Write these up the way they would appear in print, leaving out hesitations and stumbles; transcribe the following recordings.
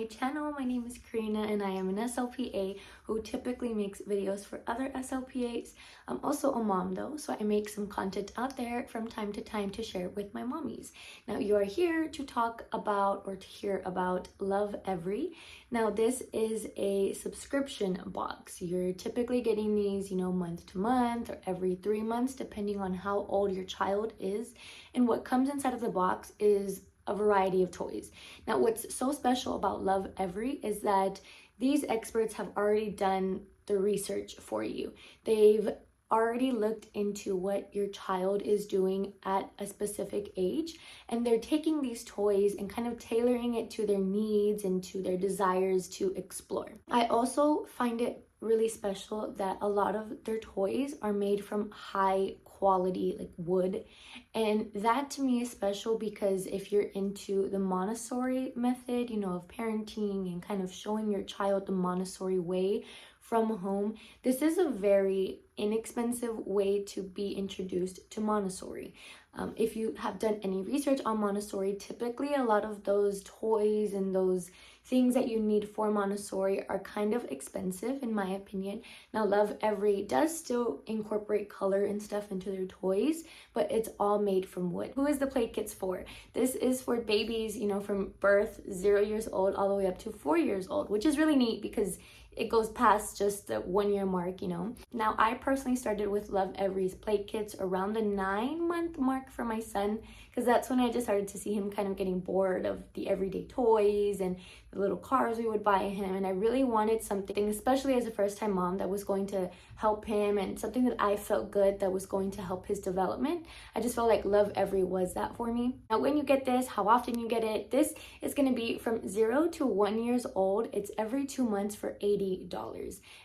my channel. My name is Karina and I am an SLPA who typically makes videos for other SLPAs. I'm also a mom though, so I make some content out there from time to time to share with my mommies. Now you are here to talk about or to hear about Lovevery. Now this is a subscription box. You're typically getting these, month to month or every 3 months depending on how old your child is. And what comes inside of the box is a variety of toys. Now, what's so special about Lovevery is that these experts have already done the research for you. They've already looked into what your child is doing at a specific age, and they're taking these toys and kind of tailoring it to their needs and to their desires to explore. I also find it really special that a lot of their toys are made from high quality like wood, and that to me is special because if you're into the Montessori method, of parenting and kind of showing your child the Montessori way from home, this is a very inexpensive way to be introduced to Montessori. If you have done any research on Montessori, typically a lot of those toys and those things that you need for Montessori are kind of expensive in my opinion. Now Lovevery does still incorporate color and stuff into their toys, but it's all made from wood. Who is the Play Kits for? This is for babies, from birth 0 years old all the way up to 4 years old, which is really neat because it goes past just the 1 year mark, Now, I personally started with Lovevery's Play Kits around the 9-month mark for my son, because that's when I just started to see him kind of getting bored of the everyday toys and the little cars we would buy him. And I really wanted something, especially as a first-time mom, that was going to help him and something that I felt good that was going to help his development. I just felt like Lovevery was that for me. Now, when you get this, how often you get it, this is going to be from 0 to 1 years old. It's every 2 months for $80.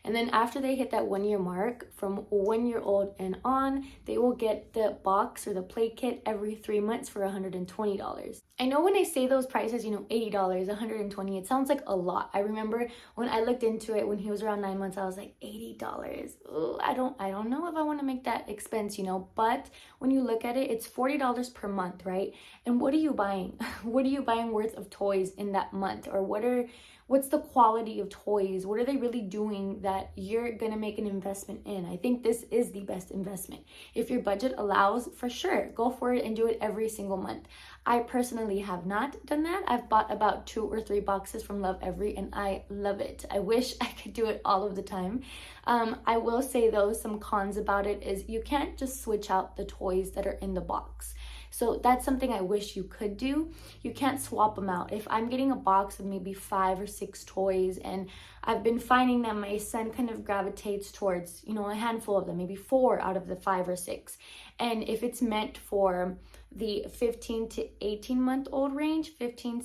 And then after they hit that 1 year mark, from 1 year old and on, they will get the box or the play kit every 3 months for $120. I know when I say those prices, $80, $120, it sounds like a lot. I remember when I looked into it when he was around 9 months, I was like, $80. Ooh, I don't know if I want to make that expense, but when you look at it, it's $40 per month, right? And what are you buying? What are you buying worth of toys in that month? Or what's the quality of toys? What are they really doing that you're gonna make an investment in? I think this is the best investment. If your budget allows, for sure, go for it and do it every single month. I personally have not done that. I've bought about 2 or 3 boxes from Lovevery and I love it. I wish I could do it all of the time. I will say though, some cons about it is you can't just switch out the toys that are in the box. So that's something I wish you could do. You can't swap them out. If I'm getting a box of maybe 5 or 6 toys, and I've been finding that my son kind of gravitates towards, a handful of them, maybe 4 out of the 5 or 6. And if it's meant for the 15 to 18 month old range, 16,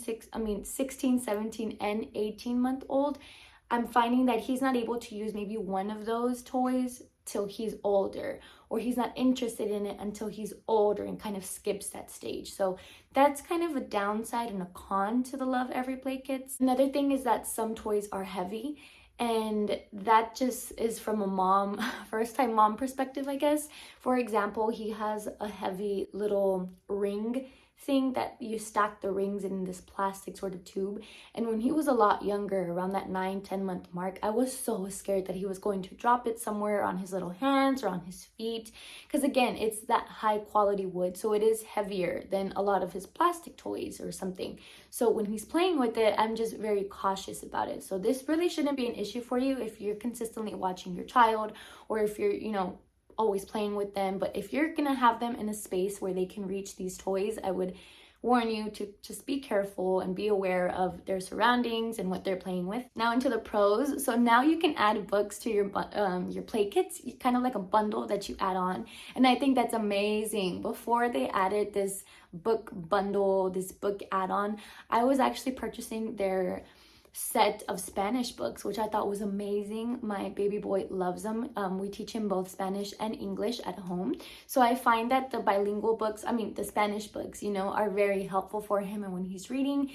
17, and 18 month old, I'm finding that he's not able to use maybe one of those toys till he's older, or he's not interested in it until he's older and kind of skips that stage. So that's kind of a downside and a con to the Lovevery Play Kits. Another thing is that some toys are heavy, and that just is from a first-time mom perspective, I guess. For example, he has a heavy little ring thing that you stack the rings in this plastic sort of tube, and when he was a lot younger, around that 9-10 month mark, I was so scared that he was going to drop it somewhere on his little hands or on his feet, because again, it's that high quality wood, so it is heavier than a lot of his plastic toys or something. So when he's playing with it, I'm just very cautious about it. So this really shouldn't be an issue for you if you're consistently watching your child, or if you're always playing with them. But if you're gonna have them in a space where they can reach these toys, I would warn you to just be careful and be aware of their surroundings and what they're playing with. Now into the pros. So now you can add books to your play kits, kind of like a bundle that you add on, and I think that's amazing. Before they added this book bundle, this book add-on, I was actually purchasing their set of Spanish books, which I thought was amazing. My baby boy loves them. We teach him both Spanish and English at home. So I find that the bilingual books, the Spanish books, are very helpful for him. And when he's reading,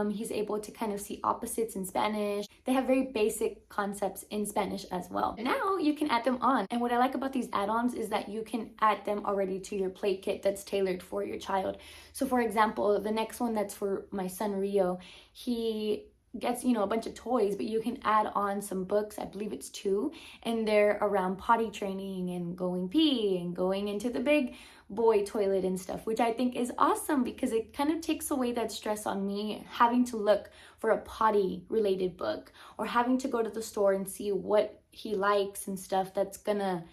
he's able to kind of see opposites in Spanish. They have very basic concepts in Spanish as well. Now you can add them on. And what I like about these add-ons is that you can add them already to your play kit that's tailored for your child. So for example, the next one that's for my son Rio, he gets, you know, a bunch of toys, but you can add on some books. I believe it's 2, and they're around potty training and going pee and going into the big boy toilet and stuff, which I think is awesome because it kind of takes away that stress on me having to look for a potty related book or having to go to the store and see what he likes and stuff that's gonna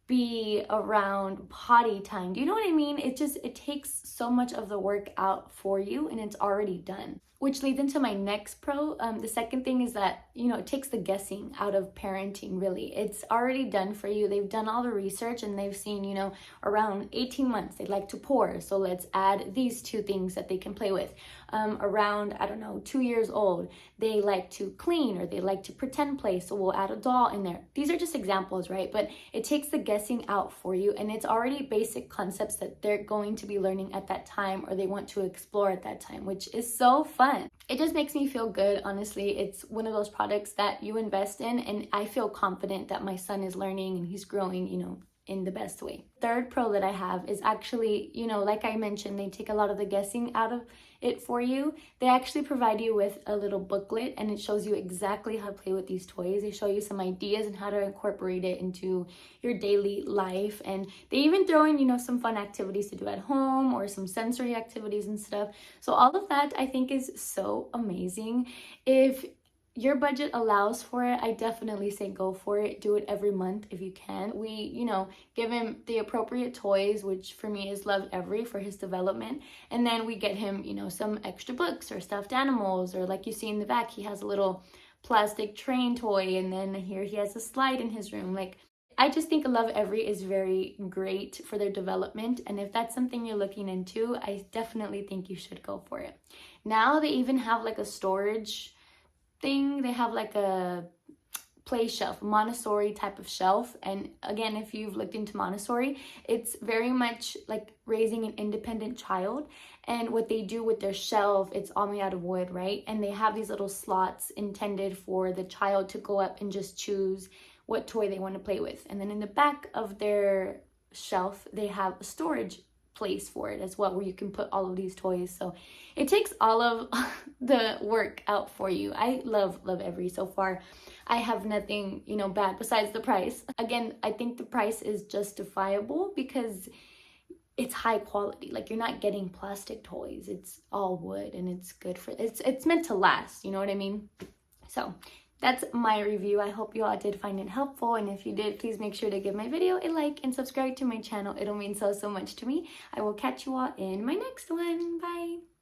be around potty time. Do you know what I mean? It takes so much of the work out for you, and it's already done. Which leads into my next pro. The second thing is that, you know, it takes the guessing out of parenting, really. It's already done for you. They've done all the research and they've seen, you know, around 18 months, they like to pour. So let's add these 2 things that they can play with. Around, I don't know, 2 years old, they like to clean or they like to pretend play. So we'll add a doll in there. These are just examples, right? But it takes the guessing out for you, and it's already basic concepts that they're going to be learning at that time or they want to explore at that time, which is so fun. It just makes me feel good, honestly. It's one of those products that you invest in, and I feel confident that my son is learning and he's growing, you know, in the best way. Third pro that I have is actually, you know, like I mentioned, they take a lot of the guessing out of it for you. They actually provide you with a little booklet, and it shows you exactly how to play with these toys. They show you some ideas and how to incorporate it into your daily life, and they even throw in, you know, some fun activities to do at home or some sensory activities and stuff. So all of that I think is so amazing. If your budget allows for it, I definitely say go for it. Do it every month if you can. We, you know, give him the appropriate toys, which for me is Lovevery for his development. And then we get him, you know, some extra books or stuffed animals, or like you see in the back, he has a little plastic train toy, and then here he has a slide in his room. Like, I just think Lovevery is very great for their development. And if that's something you're looking into, I definitely think you should go for it. Now they even have like a storage thing. They have like a play shelf, Montessori type of shelf. And again, if you've looked into Montessori, it's very much like raising an independent child. And what they do with their shelf, it's all made out of wood, right? And they have these little slots intended for the child to go up and just choose what toy they want to play with. And then in the back of their shelf, they have a storage place for it as well, where you can put all of these toys. So it takes all of the work out for you. I love Lovevery so far. I have nothing, you know, bad besides the price. Again, I think the price is justifiable because it's high quality. Like, you're not getting plastic toys. It's all wood, and it's good for it's meant to last, you know what I mean? So that's my review. I hope you all did find it helpful, and if you did, please make sure to give my video a like and subscribe to my channel. It'll mean so much to me. I will catch you all in my next one. Bye!